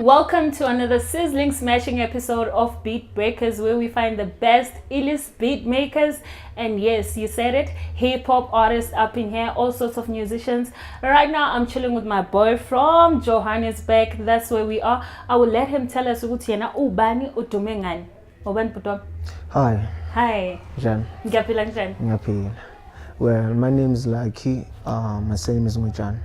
Welcome to another sizzling, smashing episode of Beat Breakers, where we find the best, illest beat makers. And yes, you said it, hip hop artists up in here, all sorts of musicians. Right now, I'm chilling with my boy from Johannesburg. That's where we are. I will let him tell us ukuthi yena ubani udume ngani. Ubani bhuti? Hi. Hi. Jan. Ngiyaphila njani? Ngiyaphila. Well, my name is Lucky. My surname is Mujan.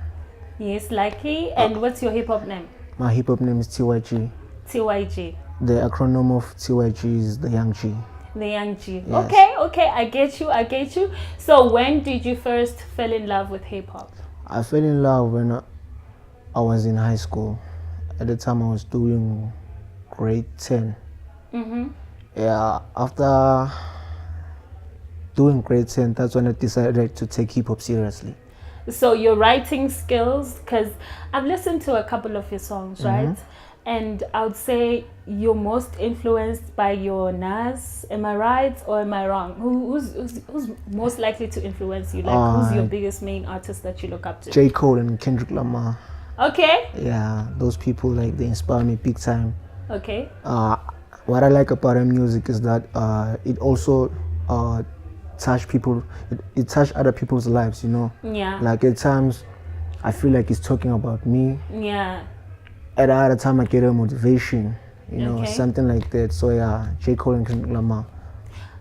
Yes, Lucky. And what's your hip hop name? My hip hop name is TYG. TYG. The acronym of TYG is the Young G. The Young G. Yes. Okay, I get you. So when did you first fall in love with hip hop? I fell in love when I was in high school. At the time I was doing grade 10. Yeah, after doing grade 10, that's when I decided to take hip hop seriously. So your writing skills, because I've listened to a couple of your songs, right? And I would say you're most influenced by your Nas. Am I right or am I wrong? Who's most likely to influence you? Like, who's your biggest main artist that you look up to? J. Cole and Kendrick Lamar. Okay. Yeah, those people, like, they inspire me big time. Okay. What I like about their music is that it also touch people, it touch other people's lives, you know. Yeah. Like at times I feel like it's talking about me. Yeah. At other time I get a motivation, you know, Okay. something like that. So yeah, J. Cole and Kendrick Lamar.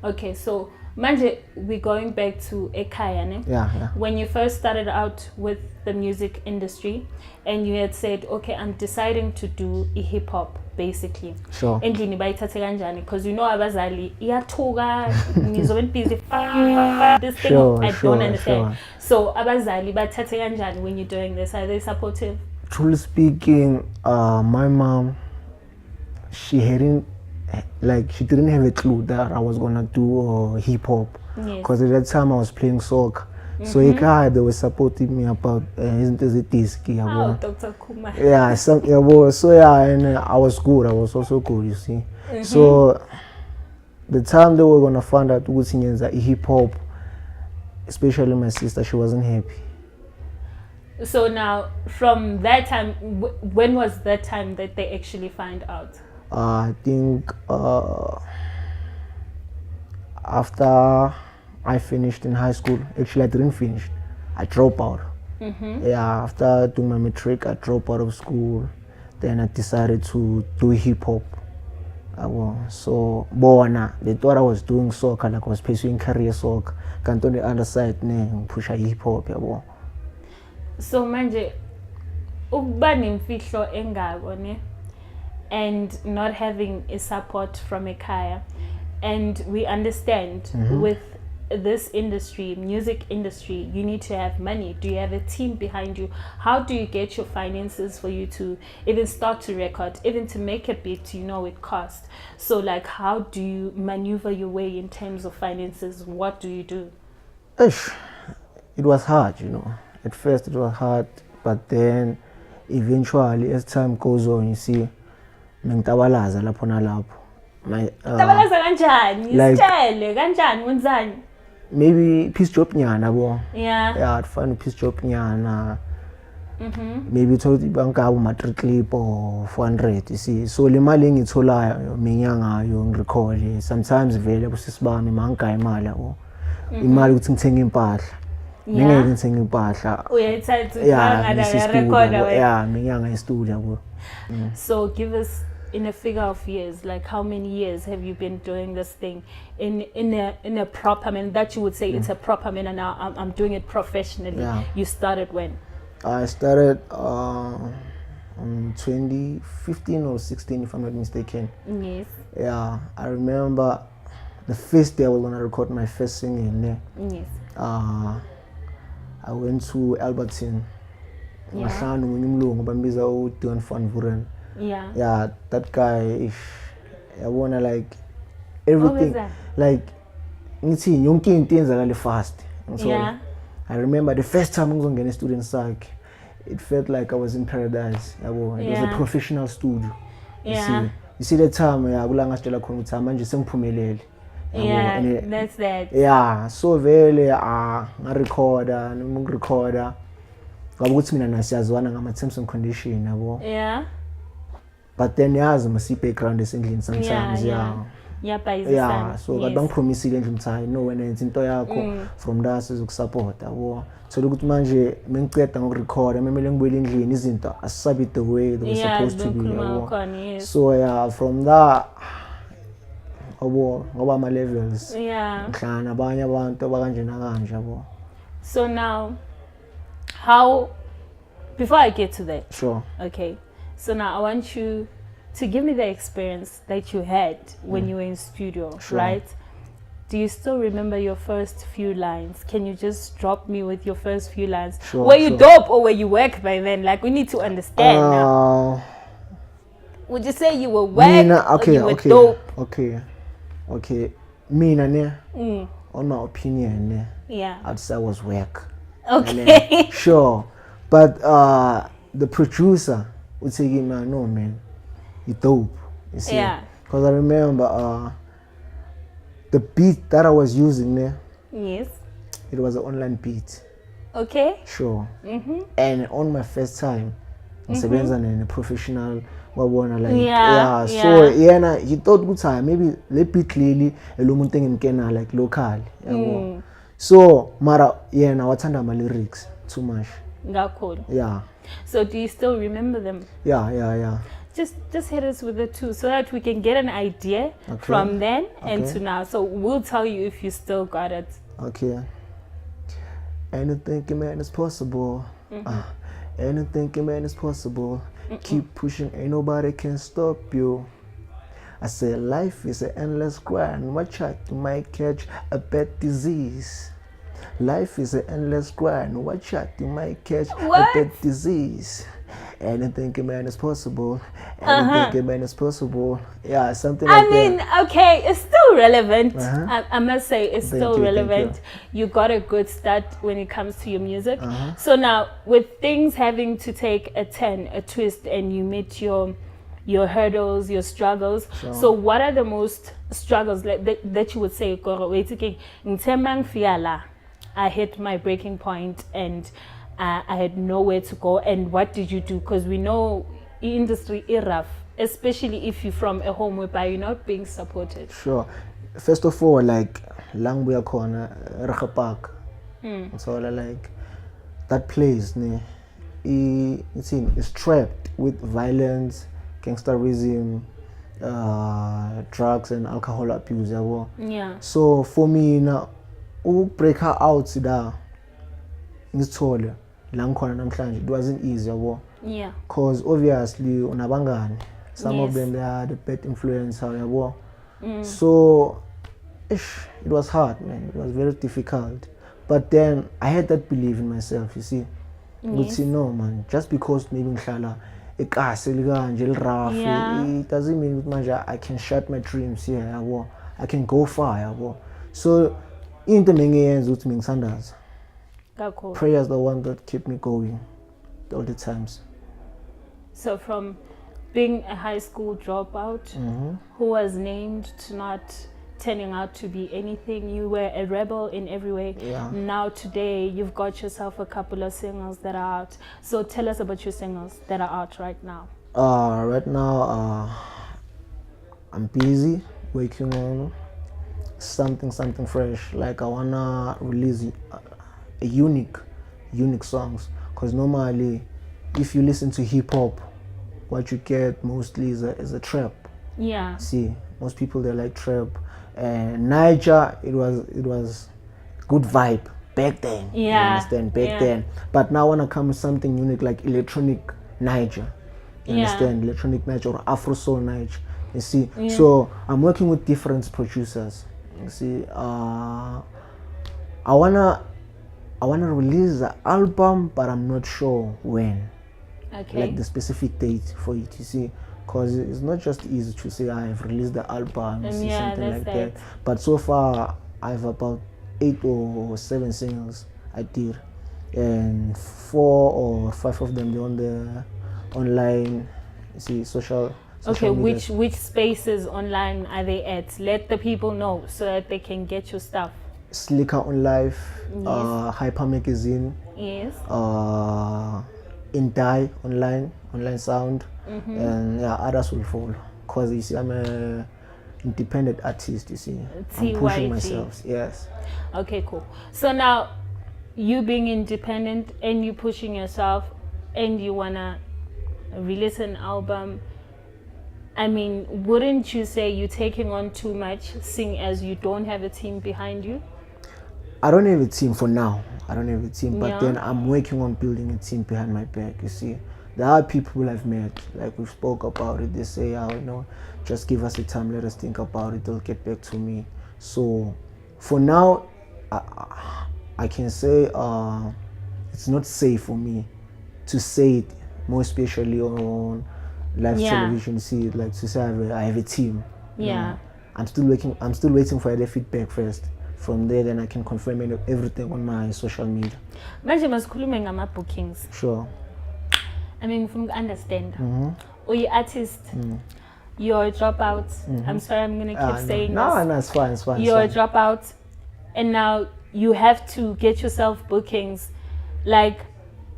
Okay, so manje, we're going back to Ekaya, ne? Yeah. When you first started out with the music industry and you had said, okay, I'm deciding to do hip hop basically. Sure. Endlini bayithathe kanjani, because you know abazali iyathuka nizobe busy this thing. Sure, I sure, don't understand. sure. So abazali bathathe kanjani when you're doing this? Are they supportive? Truly speaking, my mom, she didn't have a clue that I was gonna do hip hop. Yes. Because at that time I was playing soccer. So they were supporting me about isn't it disc, Oh, Dr. Kuma. yeah, so yeah, and I was good. I was also good, you see. So the time they were gonna find out who singing hip hop, especially my sister, she wasn't happy. So now, from that time, when was that time that they actually find out? I think after I finished in high school. Actually, I didn't finish. I dropped out. Yeah, after doing my matric, I dropped out of school. Then I decided to do hip hop. So, they thought I was doing soccer, like I was pursuing career soccer. Can't on the other side, push hip hop. So manje, ukuba nemfihlo engako ne, and not having a support from ekhaya, and we understand with this industry, music industry, you need to have money. Do you have a team behind you? How do you get your finances for you to even start to record, even to make a beat? You know it costs. So like, how do you maneuver your way in terms of finances? What do you do? It was hard, you know. At first it was hard, but then eventually as time goes on, you see, mengitabalaza lapho nalapho. Tabalaza kanjani? Isitshele kanjani wenzani? Maybe piece job nyana bo. Yeah. I'd find a piece job nyana. Maybe told ibanga abo matric clip or 400, you see. So le mali engitholayo minyanga yo ngirecord. Sometimes vele kusisibami mangaya imali yabo. Imali ukuthi ngithenge impahla. Ngeke ngithenge impahla. Uyayithatha ngada recorder we. Yeah, minyanga e-studio yabo. So give us in a figure of years, like how many years have you been doing this thing in a proper manner that you would say it's a proper manner now? I'm doing it professionally. Yeah. You started when? I started in 2015 or 16, if I'm not mistaken. Yes. Yeah, I remember the first day I was gonna record my first single. Yes. I went to Albertine. Yeah. Yeah, that guy, I wanna like everything. What was that? Like, yonke into yenzakale fast. Yeah. I remember the first time I was on a student psych, it felt like I was in paradise. It was a professional studio. Yeah. You see that time, kulanga sitshela khona ukuthi manje sengiphumelele. Yeah, that's that. Yeah, so vele ngarecorda, ngirecorda. Ngoba ukuthi mina nasiyazwana ngama terms and condition, yabo. Yeah. but then yazi must background esendlini sometimes yeah so yes. kade bangipromisile endlini ukuthi hayi no wena yenza into yakho from la sizokusupport yabo thola ukuthi manje mengiceda ngokurecorda memele ngibuyele endlini izinto asisabi the way they were supposed to be yabo so yeah from that ngoba ama levels ngihlangana nabanye abantu abakanjena kanje yabo. So now how, before I get to that, sure, okay, so now I want you to give me the experience that you had when you were in studio, sure. right? Do you still remember your first few lines? Can you just drop me with your first few lines? Sure, were you dope or were you whack by then? Like, we need to understand now. Would you say you were whack or you were dope? Okay. Mina ne, on my opinion ne, yeah, I'd say I was whack. Okay. Sure. But the producer would say, man, no man, you dope. You see? Yeah. Because I remember the beat that I was using there, yes, it was an online beat. Okay. Sure. And on my first time, ngisebenza in a professional wabona like so yena he thought good time maybe le beat leli elomuntu engimkena like local yabo. So mara yena wathanda ama lyrics too much. Ngakhulu. Yeah. So do you still remember them? Yeah. Just hit us with the two so that we can get an idea from then and to now. So we'll tell you if you still got it. Okay. Anything, man, is possible. Anything, man, is possible. Keep pushing, ain't nobody can stop you. I say life is an endless grind. Watch out, you might catch a bad disease. Life is an endless grind. Watch out, you might catch a bad disease. Anything, man, is possible. Anything, man, is possible. Yeah, something like that. I mean, okay, it's still relevant. I must say it's still relevant. You got a good start when it comes to your music. So now, with things having to take a turn, a twist, and you meet your hurdles, your struggles. Sure. So what are the most struggles that you would say, Koro, I hit my breaking point and I had nowhere to go, and what did you do? Because we know industry is rough, especially if you're from a home whereby you're not being supported. Sure. First of all, like Langbuya Corner, Raja Park. So like that place, it's trapped with violence, gangsterism, drugs and alcohol abuse. Yeah. So for me now, break her out there. It wasn't easy, yeah, because obviously some of them they had a bad influence, so it was hard, man. It was very difficult, but then I had that belief in myself, you see. But see, no man, just because maybe it doesn't mean I can shut my dreams here. I can go far. So in the main prayers the one that keep me going all the times. So from being a high school dropout who was named to not turning out to be anything, you were a rebel in every way. Yeah. Now today you've got yourself a couple of singles that are out. So tell us about your singles that are out right now. Right now I'm busy working on something fresh. Like I wanna release a unique songs, because normally if you listen to hip hop, what you get mostly is a trap. Yeah. See, most people they like trap. And Niger, it was good vibe back then. Yeah. You understand? Back then. But now I wanna come with something unique like electronic Niger. You understand? Electronic Niger or Afro Soul Niger. You see? Yeah. So I'm working with different producers. You see, I wanna release the album, but I'm not sure when. Okay. Like the specific date for it, you see, because it's not just easy to say I have released the album, something like that. But so far, I have about 8 or 7 singles I did, and 4 or 5 of them they're on the online, you see, social. Okay, which spaces online are they at? Let the people know so that they can get your stuff. Slicker on Life, Hyper Magazine, Indie online sound, and yeah, others will follow. Cause you see, I'm a independent artist. You see, I'm pushing TYG. myself. Yes. Okay, cool. So now, you being independent and you pushing yourself, and you wanna release an album. I mean, wouldn't you say you're taking on too much, seeing as you don't have a team behind you? I don't have a team for now. I don't have a team, but Yeah. then I'm working on building a team behind my back. You see, there are people I've met, like we spoke about it. They say, "Oh, you know, just give us a time, let us think about it. They'll get back to me." So, for now, I can say it's not safe for me to say it, more especially on live Yeah. television. You see, like to say I have a team. Yeah. I'm still waiting for their feedback first. From there, then I can confirm everything on my social media. Manje masikhulume ngama bookings. Sure. I mean, from understand. Or you artist, you're a dropout. I'm sorry, I'm gonna keep saying no, this. no, it's fine, it's fine. You're a it's fine. dropout, and now you have to get yourself bookings. Like,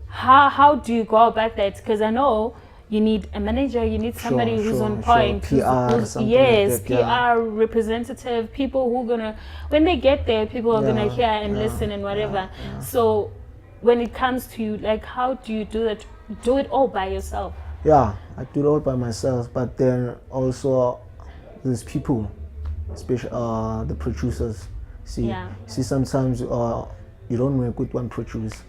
how do you go about that? Because I know you need a manager, you need somebody who's sure, on point, sure. PR, who's something yes, like that, yeah. PR representative, people who gonna when they get there, people are gonna Yeah, hear and yeah, listen and whatever. yeah. So, when it comes to you, like, how do you do that? Do it all by yourself. Yeah, I do it all by myself, but then also there's people, especially the producers. See, sometimes you don't work with one producer.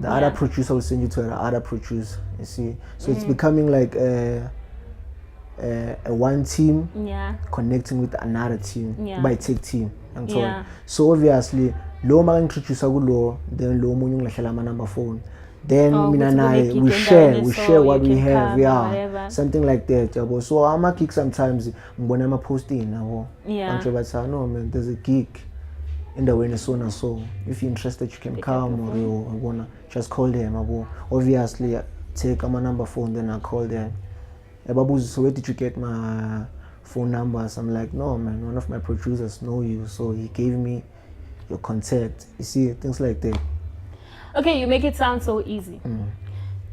The other producer will send you to the other producer. You see, so it's becoming like a one team connecting with another team by tech team and so on. So obviously, lo ma introducer kulo, then lo munye ngilahlela ama number phone. Then mina naye we share what we have, whatever. something like that. Yabo. So I'm a gig sometimes ngibona ama posting yabo. Yeah. No man, there's a gig in the way so and so. If you're interested, you can come or you wanna just call them. Obviously, take my number phone, then I call them. So where did you get my phone numbers? I'm like, no man, one of my producers know you, so he gave me your contact. You see, things like that. Okay, you make it sound so easy.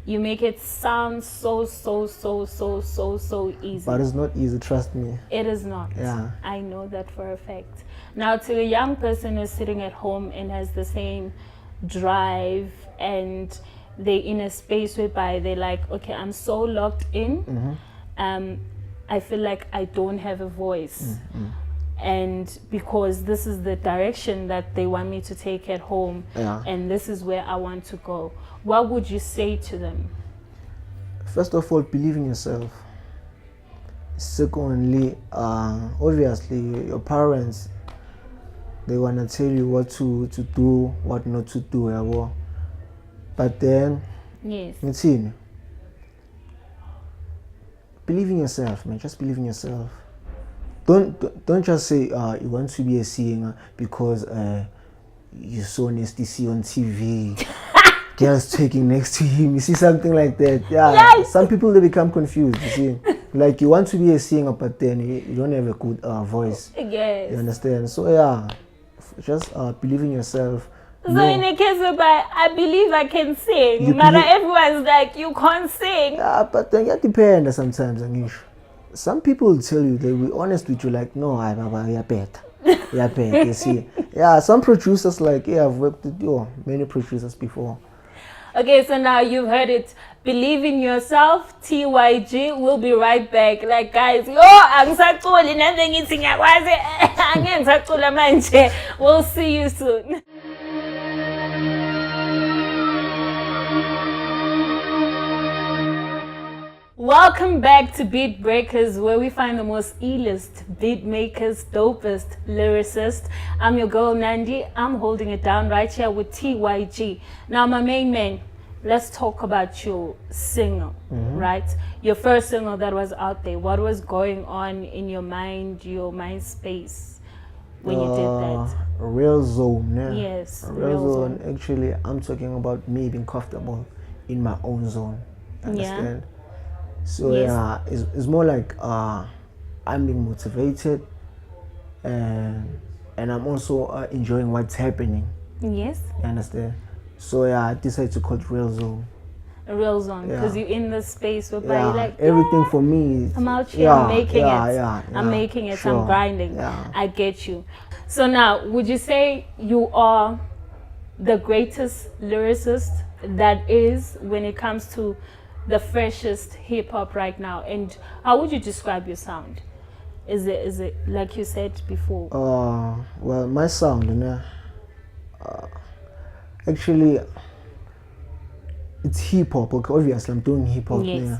You make it sound so easy. But it's not easy, trust me. It is not. Yeah. I know that for a fact. Now, to a young person who's sitting at home and has the same drive and they're in a space whereby they're like, okay, I'm so locked in. I feel like I don't have a voice. And because this is the direction that they want me to take at home, and this is where I want to go, what would you say to them? First of all, believe in yourself. Secondly, obviously your parents, they want to tell you what to do, what not to do. But then, yes, believe in yourself, man. Just believe in yourself. Don't just say you want to be a singer because you saw Nasty C on TV. Girls taking next to him. You see something like that. Yeah. Yes. Some people, they become confused. You see, like you want to be a singer, but then you don't have a good voice. Yes. You understand? So yeah, just believe in yourself. So in a case whereby I believe I can sing, You but believe- everyone's like, you can't sing. Yeah, but then it depends sometimes, Anish. Some people will tell you, they will be honest with you, like, no, you're better. You're better, you see. Yeah, some producers, like, yeah, I've worked with many producers before. Okay, so now you've heard it. Believe in yourself. TYG. We'll be right back. Like, guys, angisaculi nande ngithi ngiyakwazi. Angeke ngisacula manje. We'll see you soon. Welcome back to Beat Breakers, where we find the most E-list beat makers, dopest lyricists. I'm your girl Nandi. I'm holding it down right here with TYG. Now, my main man, let's talk about your single, right? Your first single that was out there. What was going on in your mind, your mind space when you did that? Real Zone. Yeah. Yes, Real Zone. Actually, I'm talking about me being comfortable in my own zone. Understand? So Yes. yeah, it's more like I'm being motivated, and I'm also enjoying what's happening. Yes. You understand? So yeah, I decided to call it Real Zone. a real zone, because you're in the space where you're like, everything for me is, I'm out here, I'm making it. I'm making it, sure. I'm grinding. I get you. So now, would you say you are the greatest lyricist that is when it comes to the freshest hip hop right now? And how would you describe your sound? Is it like you said before? Well, my sound, you know, actually, it's hip hop. Okay, obviously, I'm doing hip hop. Yes. Yeah.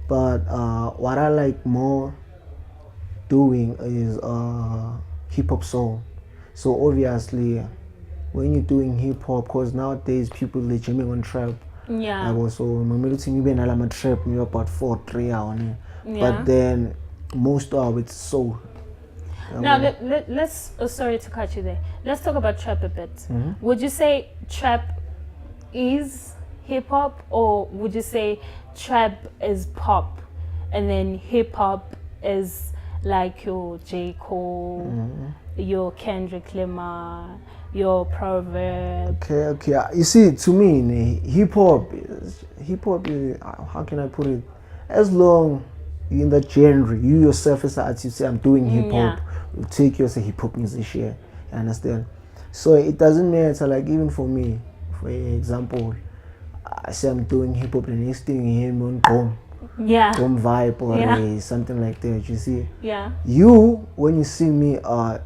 But what I like more doing is hip hop soul. So obviously, when you're doing hip hop, because nowadays people they're jamming on trap. Yeah. Like also, my melody me been a trap me about 4-3 hours. Yeah. But then most of it's soul. Now let's. Oh, sorry to cut you there. Let's talk about trap a bit. Would you say trap is hip hop, or would you say trap is pop, and then hip hop is like your J. Cole, your Kendrick Lamar, your Proverb? Okay. You see, to me, hip hop is how can I put it? As long you're in that genre, you yourself as an artist say I'm doing hip hop, you take you as a hip hop musician. You understand? So it doesn't matter. Like even for me, for example, I say I'm doing hip hop, the next thing you hear me on Gom vibe or something like that. You see? Yeah. You when you see me, I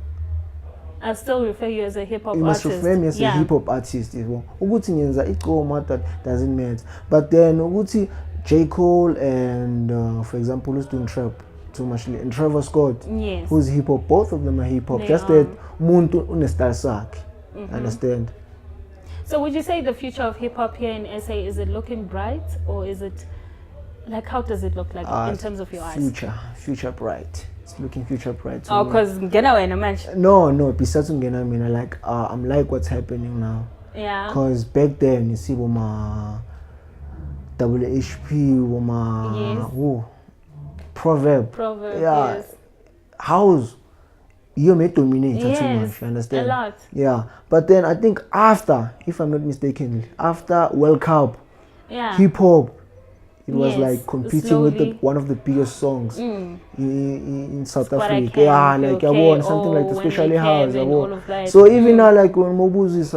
still refer you as a hip hop artist. You must refer me as a hip hop artist. Uguti nyenza iko that doesn't matter. But then Uguti J. Cole and for example who's doing trap too much and Trevor Scott, who's hip hop, both of them are hip hop. Just that muntu unestyle sakhe. Understand? So would you say the future of hip hop here in SA, is it looking bright, or is it like, how does it look like in terms of your eyes? Future bright. It's looking future bright. Oh, because No, besides Ngena, like I'm like what's happening now. Yeah. Because back then you see my WHP, my Proverb. Yes. House. You may dominate too much, you understand? A lot. Yeah. But then I think after, if I'm not mistaken, after World Cup, hip hop, it was like competing with one of the biggest songs in South Africa. Yeah, like something like the especially house. So even now, like when Mobuzi is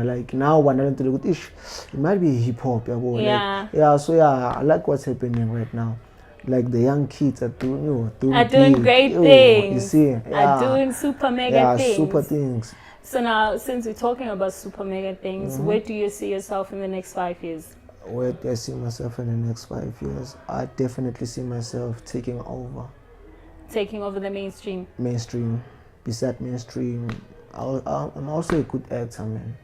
like now one it might be hip hop. So I like what's happening right now. Like the young kids are doing great things. You see, are doing super mega things. Super things. So now, since we're talking about super mega things, where do you see yourself in the next 5 years? Where do I see myself in the next 5 years? I definitely see myself taking over. Taking over the mainstream? Mainstream. Beside mainstream, I'm also a good actor, man.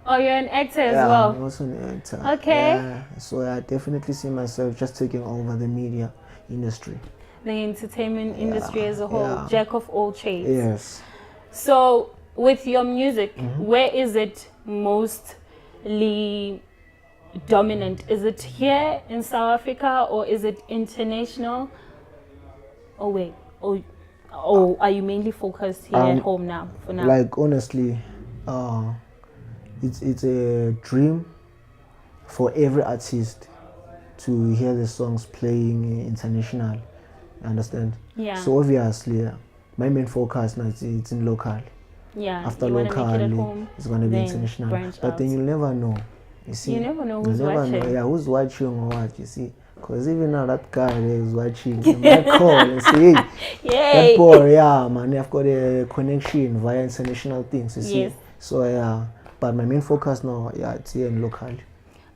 Oh, you're an actor as well? I'm also an actor. Okay. Yeah. So I definitely see myself just taking over the media industry. The entertainment industry as a whole, jack of all trades. Yes. So with your music, where is it mostly dominant? Is it here in South Africa, or is it international? Or are you mainly focused here at home now, for now? Like honestly, it's a dream for every artist to hear the songs playing international. You understand? Yeah. So obviously, my main focus now it's in local. Yeah. After local, it's gonna be international. But then you'll never know. You see? You never know who's watching. Yeah, who's watching or what? You see? Because even now that guy there is watching. You might call and say, hey, that boy, man, I've got a connection via international things. You see? So but my main focus now, it's here in local.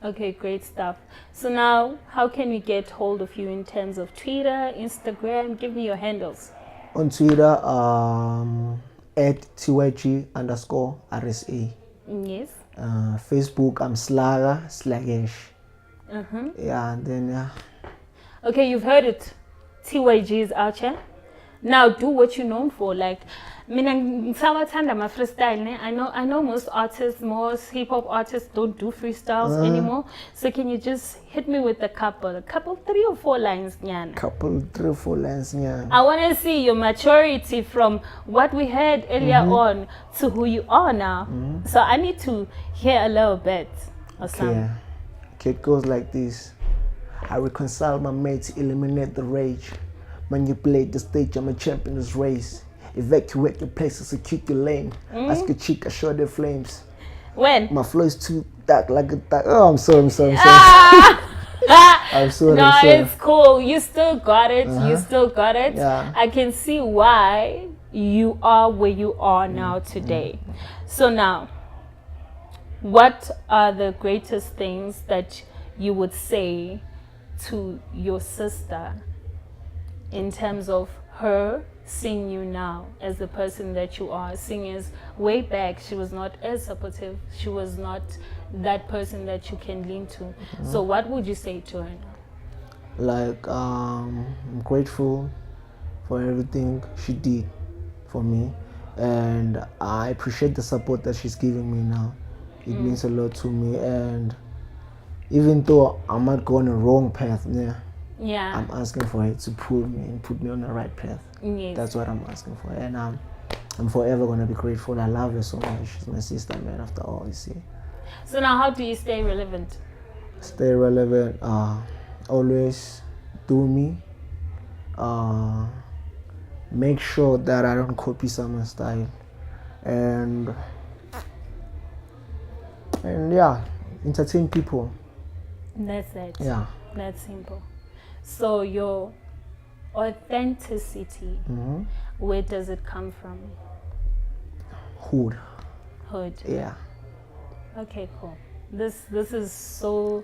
Okay, great stuff. So now, how can we get hold of you in terms of Twitter, Instagram? Give me your handles. On Twitter, at TYG_RSA. Yes. Facebook, I'm Sluggish. Yeah, and then Okay, you've heard it. TYG is out here. Now do what you're known for. Like, mina ngisawathanda my freestyle. I know most hip hop artists don't do freestyles anymore. So can you just hit me with a couple 3 or 4 lines, nyana? Couple 3 or 4 lines, nyana. I want to see your maturity from what we heard earlier on to who you are now. So I need to hear a little bit. or Okay, some. okay, it goes like this. I reconcile my mates, eliminate the rage. Manipulate the stage, I'm a champion in this race. Evacuate your place, execute your lane. Ask a chick, I show the flames. When? My flow is too dark, like a dark. Oh, I'm sorry. I'm sorry. I'm sorry. No, I'm sorry. it's cool. You still got it. You still got it. Yeah. I can see why you are where you are now today. So now, what are the greatest things that you would say to your sister in terms of her seeing you now as the person that you are? Seeing as way back she was not as supportive, she was not that person that you can lean to. So what would you say to her now? Like, I'm grateful for everything she did for me, and I appreciate the support that she's giving me now. It means a lot to me, and even though I might go on a wrong path, Yeah. I'm asking for her to pull me and put me on the right path. Yes. That's what I'm asking for, and I'm forever gonna be grateful. I love her so much. She's my sister, man. After all, you see. So now, how do you stay relevant? Stay relevant. Always do me. Make sure that I don't copy someone's style, and yeah, entertain people. That's it. Yeah. That's simple. So your authenticity, where does it come from? Hood. Hood. Yeah. Okay, cool. This is so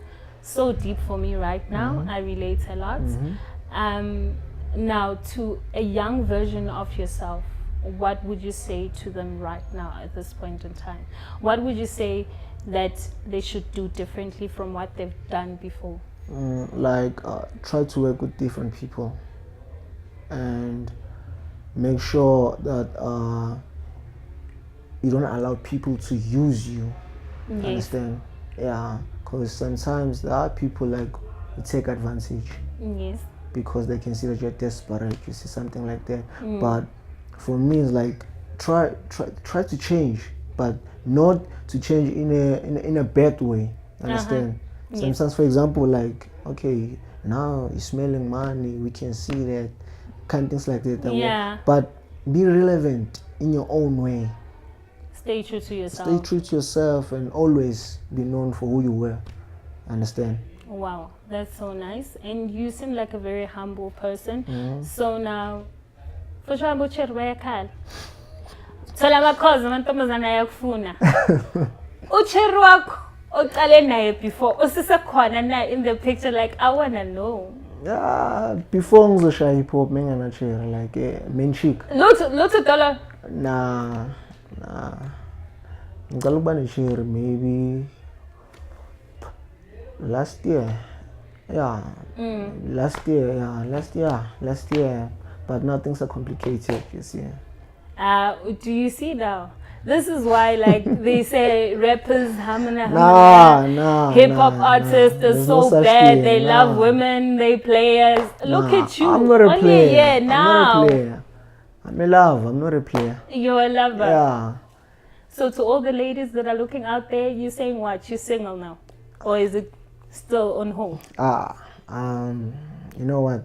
deep for me right now. I relate a lot. Now, to a young version of yourself, what would you say to them right now at this point in time? What would you say that they should do differently from what they've done before? Try to work with different people, and make sure that you don't allow people to use you. Yes. Understand? Yeah, because sometimes there are people like who take advantage Yes. because they can see that you're desperate. You see something like that. But for me, it's like try to change, but not to change in a bad way. Understand? Yes. Sometimes, for example, like, okay, now you're smelling money. We can see that kind of things like that. Yeah. But be relevant in your own way. Stay true to yourself. Stay true to yourself and always be known for who you were. Understand? Wow, that's so nice. And you seem like a very humble person. So now, for sure, I'm cherry thola amakhozi amantombazana ayakufuna. Ucherry wakho oqale naye before usisekhona na in the picture, like I wanna know. Yeah, before ngizoshaya hip hop menganachera like main chick. Lutho dollar. Nah. Ngicela ukuba ne-cherry maybe last year. Yeah. Last year. But now things are complicated, you see. Do you see now? This is why, like, they say rappers, Nah, hip hop artists are There's so no such bad. thing, They nah. love women, they players. Look at you. I'm not a player. Yeah, now. I'm not a player. I'm a lover. I'm not a player. You're a lover. Yeah. So to all the ladies that are looking out there, you saying what? You're single now? Or is it still on hold? You know what?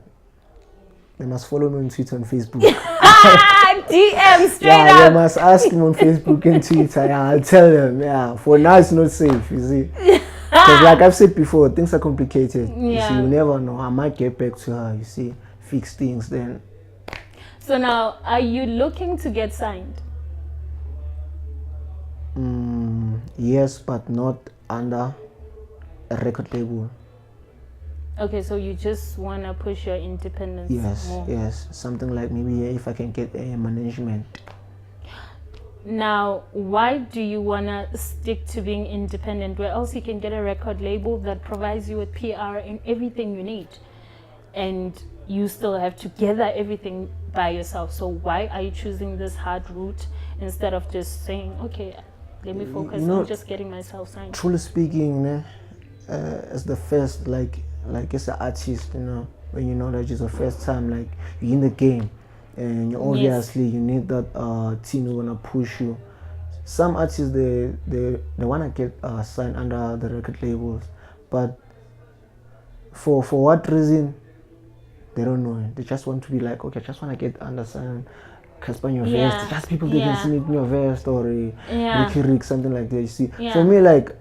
They must follow me on Twitter and Facebook. DM straight Yeah, up. they must ask me on Facebook and Twitter. Yeah, I'll tell them. Yeah, for now it's not safe, you see. Because like I've said before, things are complicated. You see, you never know. I might get back to her, you see, fix things then. So now, are you looking to get signed? Yes, but not under a record label. Okay, so you just want to push your independence more. Yes. Something like maybe if I can get a management. Now, why do you want to stick to being independent where else you can get a record label that provides you with PR and everything you need? And you still have to gather everything by yourself. So why are you choosing this hard route instead of just saying, okay, let me focus on just getting myself signed? Truly speaking, as the first, like as an artist, you know, when you know that it's the first time, like you're in the game, and obviously you need that team who's gonna push you. some artists they wanna get signed under the record labels, but for what reason they don't know. They just want to be like, okay, I just wanna get under signed Casper in your vest. Just people they can see it in your vest or Ricky Rick, something like that. You see, for me, like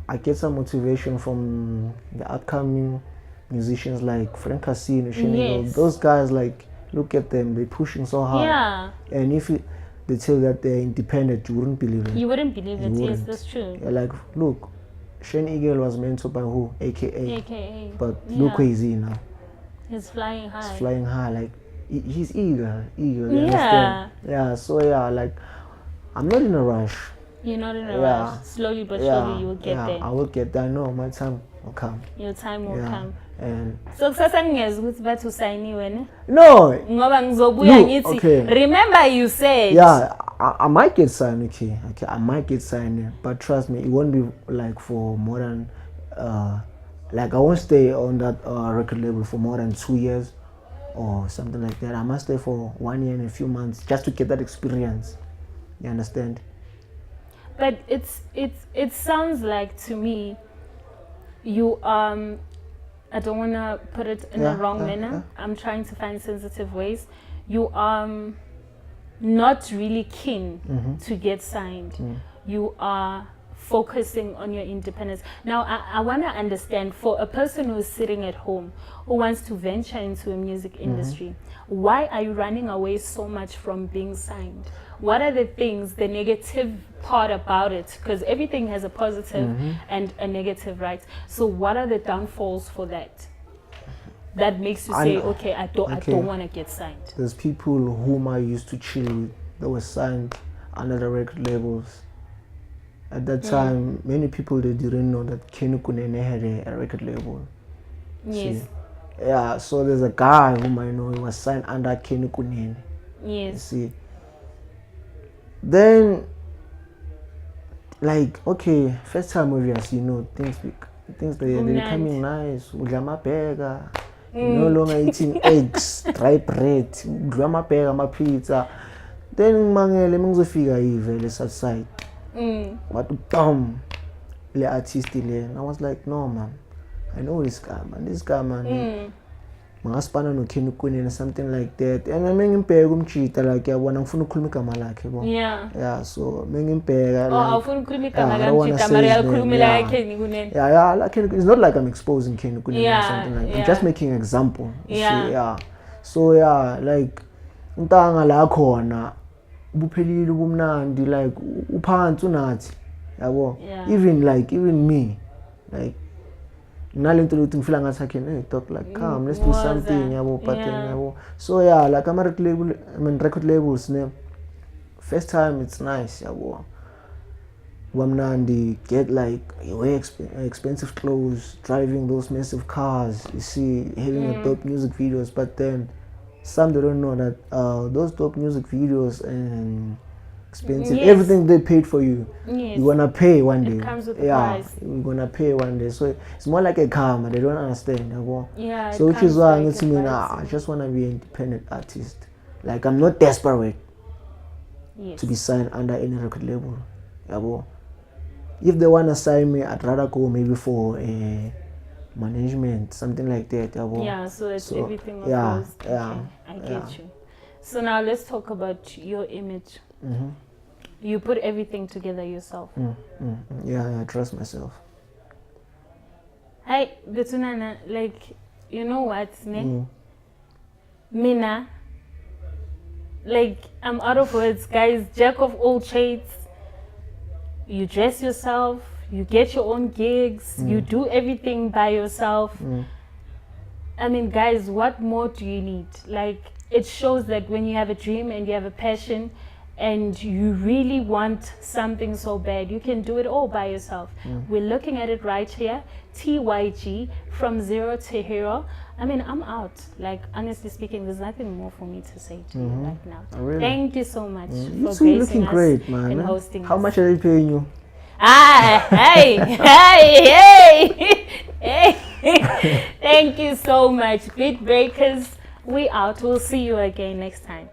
I get some motivation from the upcoming musicians like Frank Casino, those guys. Like, look at them, they're pushing so hard. And if they tell that they're independent, you wouldn't believe it. You wouldn't believe it. Yes, that's true. Yeah, like, look, Shane Eagle was mentored by who? AKA. But look where he's in now. He's flying high. He's flying high. Like, he's eager. You understand? Yeah. So like, I'm not in a rush. You're not in a rush. Slowly but surely you will get there. I will get there. I know my time will come. Your time will come. And so kusasa ngiyeza ukuthi bathi usayiniwe ne? No. Ngoba ngizobuya ngithi remember you said. Yeah, I might get signed. Okay, I might get signed, but trust me, it won't be like for more than like I won't stay on that record label for more than 2 years or something like that. I must stay for 1 year and a few months just to get that experience. You understand? But it sounds like to me you I don't want to put it in a wrong manner. I'm trying to find sensitive ways. You are not really keen to get signed. You are focusing on your independence. Now, I want to understand, for a person who is sitting at home, who wants to venture into a music industry, why are you running away so much from being signed? What are the things, the negative part about it? Because everything has a positive and a negative, right? So what are the downfalls for that? That makes you say, okay, I don't want to get signed. There's people whom I used to chill with that were signed under the record labels. At that time, many people, they didn't know that Kenny Kunene had a record label. Yes. See? Yeah, so there's a guy whom I know, he was signed under Kenny Kunene. Yes. See. Then, like, okay, first time obviously, you know, they're becoming nice. Udlama burger, no longer eating eggs, dry bread, udlama burger, my pizza. Then mangele mengizofika ivele outside. What dumb le artist le. And I was like, no man, I know this guy man. Mangaspana no Kenny Kunene, something like that. And I mengimpeka umchita like yabona ngifuna ukukhuluma igama lakhe bo. Yeah, so mengimpeka like awufuna ukukhuluma igama kamchita mara yakhuluma la Kenny Kunene. Yeah, like it's not like I'm exposing Kenny Kunene or something like that. I'm just making an example. Yeah. So like untanga la khona ubuphelile ubumnandi, like uphansi unathi yabo. Even me, like nalento lokuthi ngifila ngathi akhe talk like come, let's do something yabo, but yabo. So like I'm record labels ne, first time it's nice yabo, wamnandi, get like you wear expensive clothes, driving those massive cars, you see, having a dope music videos. But then some, they don't know that those dope music videos and expensive, everything they paid for you, you're gonna pay one day. It comes with the price. You're gonna pay one day. So it's more like a karma. They don't understand. So which is why it's me now. I just wanna be an independent artist. Like, I'm not desperate to be signed under any record label. If they wanna sign me, I'd rather go maybe for a management, something like that. So that's everything goes. I get you. So now let's talk about your image. You put everything together yourself. I trust myself. Hey, Betunana, like, you know what, ne? Mina, like, I'm out of words, guys. Jack of all trades. You dress yourself, you get your own gigs, you do everything by yourself. I mean, guys, what more do you need? Like, it shows that when you have a dream and you have a passion and you really want something so bad, you can do it all by yourself. We're looking at it right here. TYG, from zero to hero. I mean, I'm out. Like, honestly speaking, there's nothing more for me to say to you right now. Really? Thank you so much for you're looking great, man. And hosting. How much are they paying you? Hey. Thank you so much. Beat Breakers, we out. We'll see you again next time.